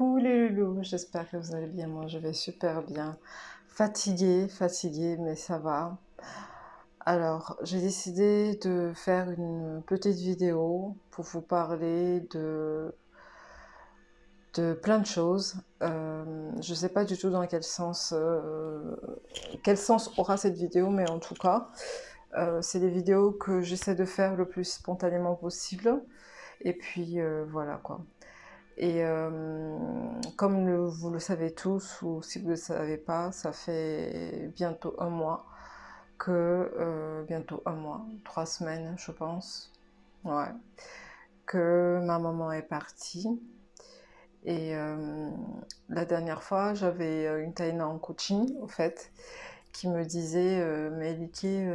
Coucou les loulous, j'espère que vous allez bien. Moi, je vais super bien. Fatiguée, mais ça va. Alors, j'ai décidé de faire une petite vidéo pour vous parler de plein de choses. Je ne sais pas du tout dans quel sens aura cette vidéo, mais en tout cas, c'est des vidéos que j'essaie de faire le plus spontanément possible. Et puis, voilà quoi. Et comme vous le savez tous, ou si vous ne le savez pas, ça fait bientôt un mois, 3 semaines, je pense, ouais, que ma maman est partie. Et la dernière fois, j'avais une Taïna en coaching, au fait, qui me disait mais Liké,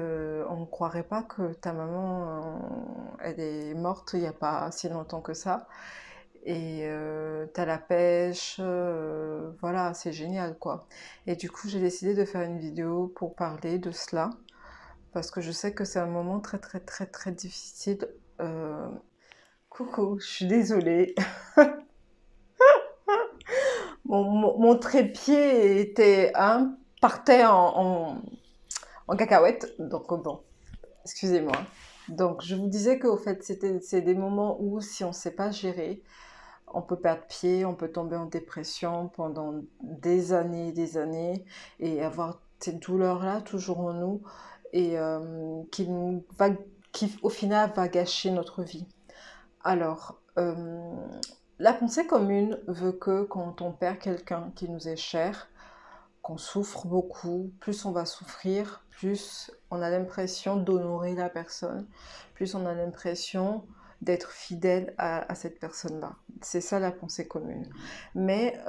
on ne croirait pas que ta maman, elle est morte il n'y a pas si longtemps que ça. Et t'as la pêche, voilà, c'est génial quoi. Et du coup, j'ai décidé de faire une vidéo pour parler de cela, parce que je sais que c'est un moment très difficile. Euh, Coucou, je suis désolée. Mon trépied partait en cacahuète, donc bon, excusez-moi. Donc je vous disais qu'au fait, c'est des moments où si on ne sait pas gérer, on peut perdre pied, on peut tomber en dépression pendant des années et avoir cette douleur-là toujours en nous et qui au final va gâcher notre vie. Alors, la pensée commune veut que quand on perd quelqu'un qui nous est cher, qu'on souffre beaucoup, plus on va souffrir, plus on a l'impression d'honorer la personne, plus on a l'impression d'être fidèle à cette personne-là. C'est ça la pensée commune. Mais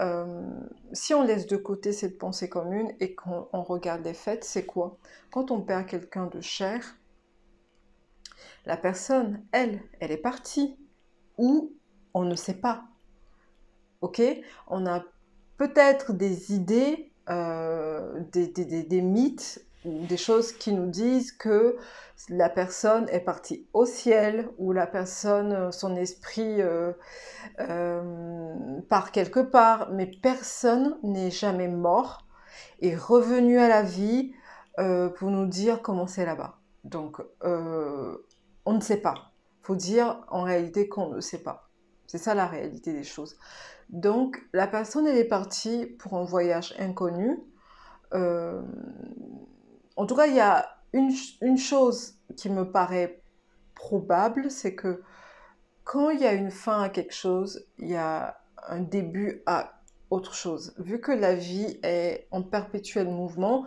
si on laisse de côté cette pensée commune et qu'on regarde les faits, c'est quoi? Quand on perd quelqu'un de cher, la personne, elle est partie. Ou on ne sait pas. Ok? On a peut-être des idées, des mythes ou des choses qui nous disent que la personne est partie au ciel ou la personne, son esprit part quelque part, mais personne n'est jamais mort et revenu à la vie pour nous dire comment c'est là-bas. Donc, on ne sait pas. Faut dire en réalité qu'on ne sait pas. C'est ça la réalité des choses. Donc, la personne, elle est partie pour un voyage inconnu. Euh, En tout cas, il y a une chose qui me paraît probable, c'est que quand il y a une fin à quelque chose, il y a un début à autre chose. Vu que la vie est en perpétuel mouvement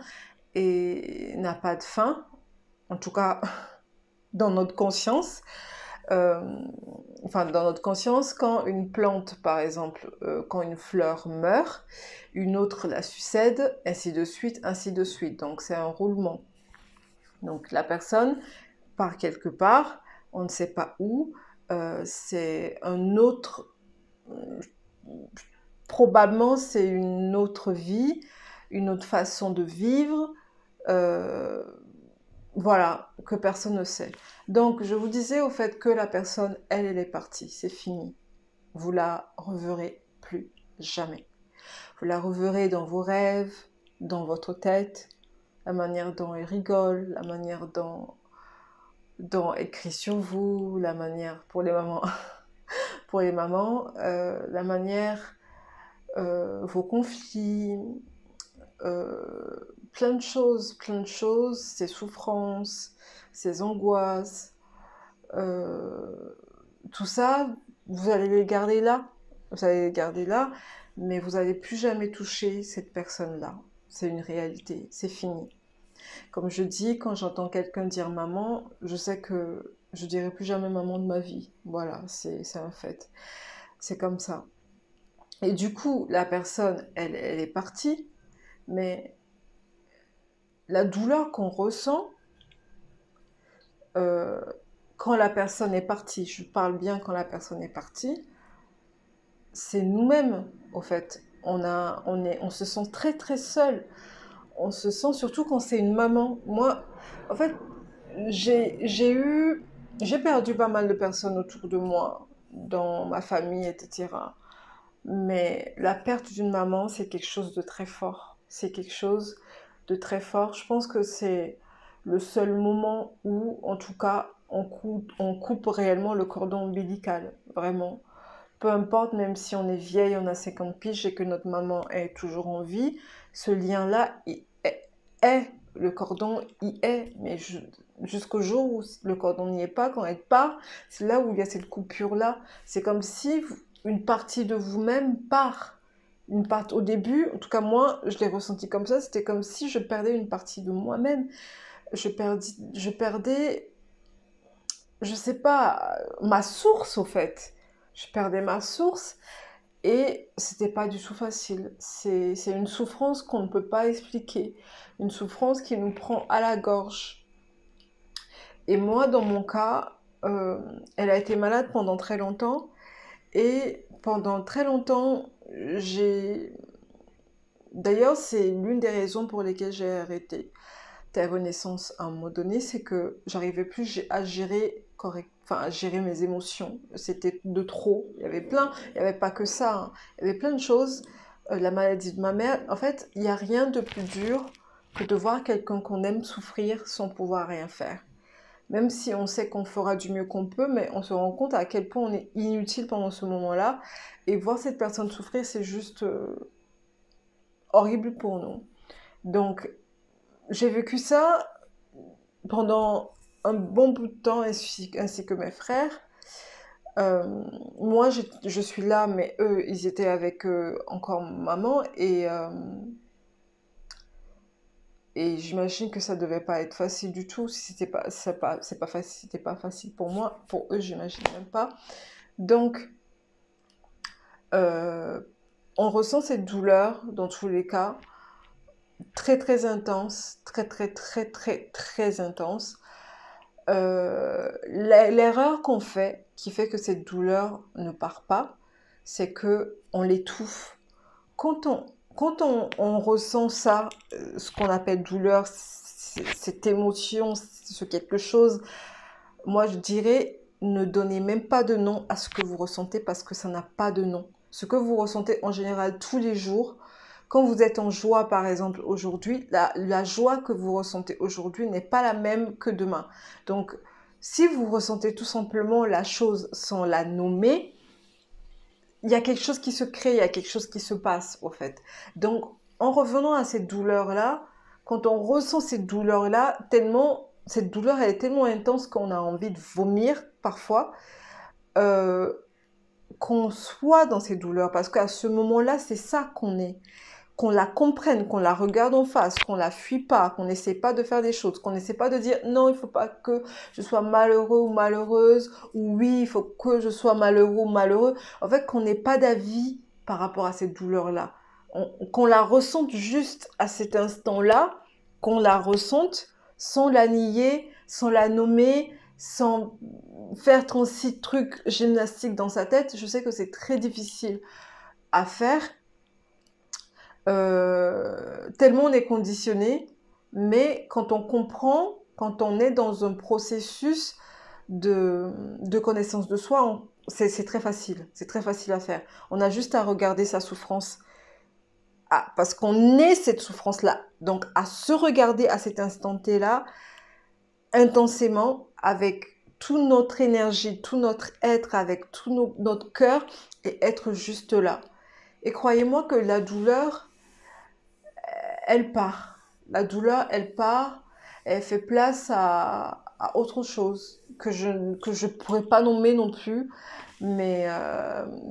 et n'a pas de fin, en tout cas dans notre conscience, euh, dans notre conscience, quand une plante, par exemple, quand une fleur meurt, une autre la succède, ainsi de suite, ainsi de suite. Donc c'est un roulement. Donc la personne part quelque part, on ne sait pas où, c'est un autre, probablement c'est une autre vie, une autre façon de vivre, euh, voilà, que personne ne sait. Donc je vous disais au fait que la personne, elle est partie, c'est fini. Vous la reverrez plus jamais. Vous la reverrez dans vos rêves, dans votre tête, la manière dont elle rigole, la manière dont elle crie sur vous, la manière pour les mamans, pour les mamans, la manière, vos conflits, plein de choses, ses souffrances, ses angoisses, euh, tout ça, vous allez les garder là, vous allez les garder là, mais vous n'allez plus jamais toucher cette personne-là. C'est une réalité, c'est fini. Comme je dis, quand j'entends quelqu'un dire maman, je sais que je dirai plus jamais maman de ma vie. Voilà, c'est un fait. C'est comme ça. Et du coup, la personne, elle est partie, mais la douleur qu'on ressent euh, quand la personne est partie, je parle bien quand la personne est partie, c'est nous-mêmes, au fait. On se sent très seul. On se sent surtout quand c'est une maman. Moi, en fait, j'ai eu, j'ai perdu pas mal de personnes autour de moi, dans ma famille, etc. Mais la perte d'une maman, c'est quelque chose de très fort. C'est quelque chose de très fort. Je pense que c'est le seul moment où, en tout cas, on coupe réellement le cordon ombilical, vraiment. Peu importe, même si on est vieille, on a 50 piges et que notre maman est toujours en vie, ce lien-là le cordon y est, mais jusqu'au jour où le cordon n'y est pas, quand elle part, c'est là où il y a cette coupure-là. C'est comme si une partie de vous-même part. Au début, en tout cas moi, je l'ai ressenti comme ça, c'était comme si je perdais une partie de moi-même. Je perdais, je sais pas, ma source au fait. Je perdais ma source et c'était pas du tout facile. C'est une souffrance qu'on ne peut pas expliquer. Une souffrance qui nous prend à la gorge. Et moi, dans mon cas, elle a été malade pendant très longtemps. Et pendant très longtemps, j'ai... D'ailleurs, c'est l'une des raisons pour lesquelles j'ai arrêté Terre Renaissance à un moment donné, c'est que j'arrivais plus à gérer enfin à gérer mes émotions. C'était de trop. Il y avait pas que ça, hein. Il y avait plein de choses. La maladie de ma mère, en fait, il n'y a rien de plus dur que de voir quelqu'un qu'on aime souffrir sans pouvoir rien faire. Même si on sait qu'on fera du mieux qu'on peut, mais on se rend compte à quel point on est inutile pendant ce moment-là. Et voir cette personne souffrir, c'est juste horrible pour nous. Donc, j'ai vécu ça pendant un bon bout de temps, ainsi que mes frères. Moi, je suis là, mais eux, ils étaient avec encore maman. Et j'imagine que ça devait pas être facile du tout. Si c'est pas facile, c'était pas facile pour moi. Pour eux, j'imagine même pas. Donc, euh, on ressent cette douleur dans tous les cas, très très intense, très très très très très intense. L'erreur qu'on fait, qui fait que cette douleur ne part pas, c'est que on l'étouffe. Quand on, quand on ressent ça, ce qu'on appelle douleur, cette émotion, ce quelque chose, moi je dirais, ne donnez même pas de nom à ce que vous ressentez parce que ça n'a pas de nom. Ce que vous ressentez en général tous les jours, quand vous êtes en joie par exemple aujourd'hui, la joie que vous ressentez aujourd'hui n'est pas la même que demain. Donc si vous ressentez tout simplement la chose sans la nommer, il y a quelque chose qui se crée, il y a quelque chose qui se passe, au fait. Donc, en revenant à cette douleur-là, quand on ressent cette douleur-là, cette douleur, elle est tellement intense qu'on a envie de vomir, parfois, euh, qu'on soit dans ces douleurs, parce qu'à ce moment-là, c'est ça qu'on est. Qu'on la comprenne, qu'on la regarde en face, qu'on la fuit pas, qu'on n'essaie pas de faire des choses, qu'on n'essaie pas de dire non, il faut pas que je sois malheureux ou malheureuse, ou oui, il faut que je sois malheureux ou malheureux. En fait, qu'on n'ait pas d'avis par rapport à cette douleur-là. Qu'on la ressente juste à cet instant-là, qu'on la ressente sans la nier, sans la nommer, sans faire 36 trucs gymnastiques dans sa tête. Je sais que c'est très difficile à faire, tellement on est conditionné, mais quand on comprend, quand on est dans un processus de connaissance de soi, c'est très facile, c'est très facile à faire. On a juste à regarder sa souffrance, parce qu'on est cette souffrance-là. Donc à se regarder à cet instant T-là, intensément, avec toute notre énergie, tout notre être, avec tout notre cœur, et être juste là. Et croyez-moi que la douleur, elle part. La douleur, elle part, elle fait place à autre chose que je pourrais pas nommer non plus. Mais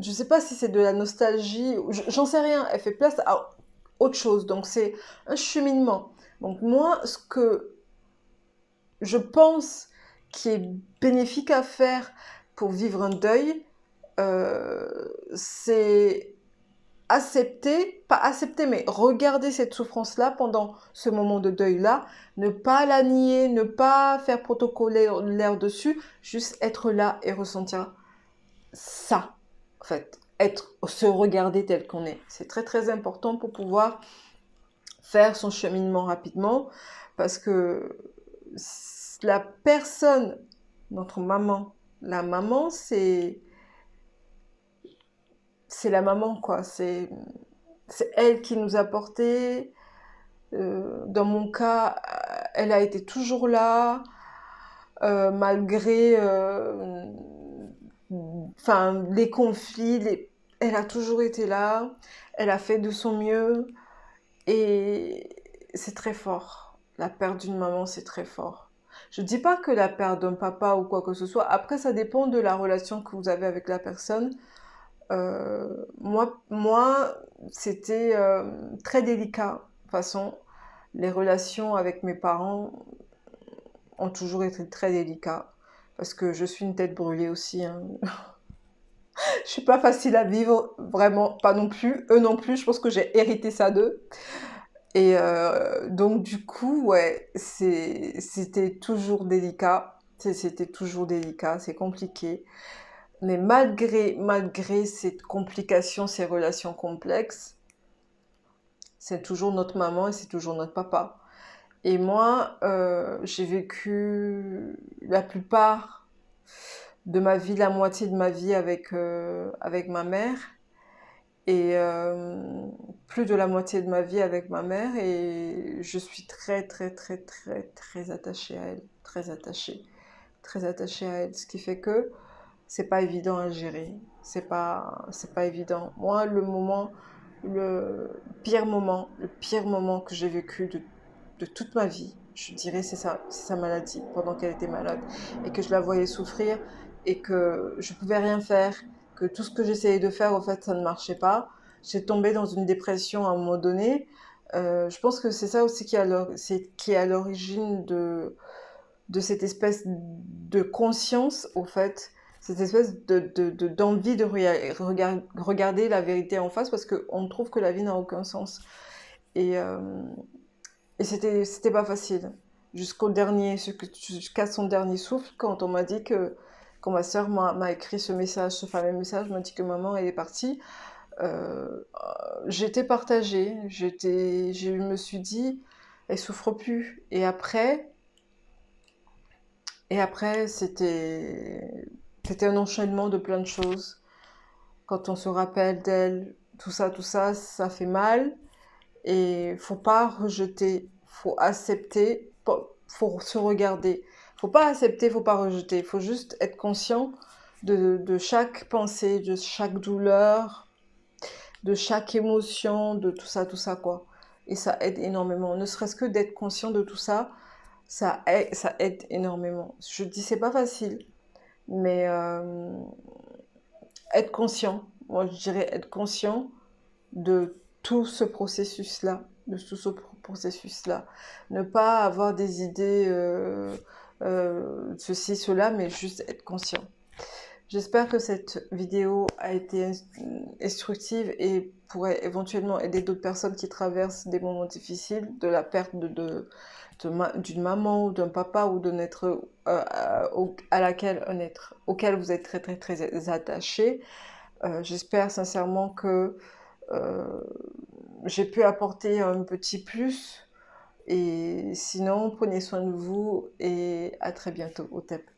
je sais pas si c'est de la nostalgie, j'en sais rien. Elle fait place à autre chose. Donc c'est un cheminement. Donc moi, ce que je pense qui est bénéfique à faire pour vivre un deuil, c'est pas accepter, mais regarder cette souffrance-là pendant ce moment de deuil-là, ne pas la nier, ne pas faire protocolaire dessus, juste être là et ressentir ça, en fait, se regarder tel qu'on est. C'est très très important pour pouvoir faire son cheminement rapidement, parce que la personne, notre maman, la maman, c'est la maman, quoi. C'est elle qui nous a portés. Dans mon cas, elle a été toujours là, malgré enfin, les conflits. Elle a toujours été là. Elle a fait de son mieux. Et c'est très fort. La perte d'une maman, c'est très fort. Je dis pas que la perte d'un papa ou quoi que ce soit. Après, ça dépend de la relation que vous avez avec la personne. Moi, c'était très délicat. De toute façon, les relations avec mes parents ont toujours été très délicats. Parce que je suis une tête brûlée aussi, hein. Je suis pas facile à vivre, vraiment, pas non plus. Eux non plus, je pense que j'ai hérité ça d'eux. Et donc du coup, ouais, c'était toujours délicat. C'était toujours délicat, c'est compliqué. Mais malgré ces complications, ces relations complexes, c'est toujours notre maman et c'est toujours notre papa. Et moi, j'ai vécu la plupart de ma vie, la moitié de ma vie avec ma mère. Et plus de la moitié de ma vie avec ma mère et je suis très attachée à elle, très attachée à elle, ce qui fait que c'est pas évident à gérer, c'est pas évident. Moi, le le pire moment que j'ai vécu de toute ma vie, je dirais c'est sa maladie pendant qu'elle était malade et que je la voyais souffrir et que je pouvais rien faire, que tout ce que j'essayais de faire, au fait, ça ne marchait pas. J'ai tombé dans une dépression à un moment donné. Je pense que c'est ça aussi qui est à l'origine de cette espèce de conscience, au fait, cette espèce d'envie de regarder la vérité en face parce qu'on trouve que la vie n'a aucun sens. Et, et c'était pas facile. Jusqu'à son dernier souffle, quand on m'a dit quand ma sœur m'a écrit ce message, ce fameux message, m'a dit que maman, elle est partie, euh, j'étais partagée. Je me suis dit, elle souffre plus. Et après, c'était un enchaînement de plein de choses. Quand on se rappelle d'elle, tout ça, ça fait mal. Et faut pas rejeter, faut accepter, faut se regarder. Faut pas accepter, faut pas rejeter. Faut juste être conscient de chaque pensée, de chaque douleur, de chaque émotion, de tout ça, quoi. Et ça aide énormément. Ne serait-ce que d'être conscient de tout ça, ça aide énormément. Je dis c'est pas facile, mais être conscient. Moi, je dirais être conscient de tout ce processus-là, Ne pas avoir des idées, ceci, cela, mais juste être conscient. J'espère que cette vidéo a été instructive et pourrait éventuellement aider d'autres personnes qui traversent des moments difficiles, de la perte d'une maman ou d'un papa ou d'un être à laquelle un être auquel vous êtes très attaché. J'espère sincèrement que euh, j'ai pu apporter un petit plus. Et sinon, prenez soin de vous et à très bientôt au TEP.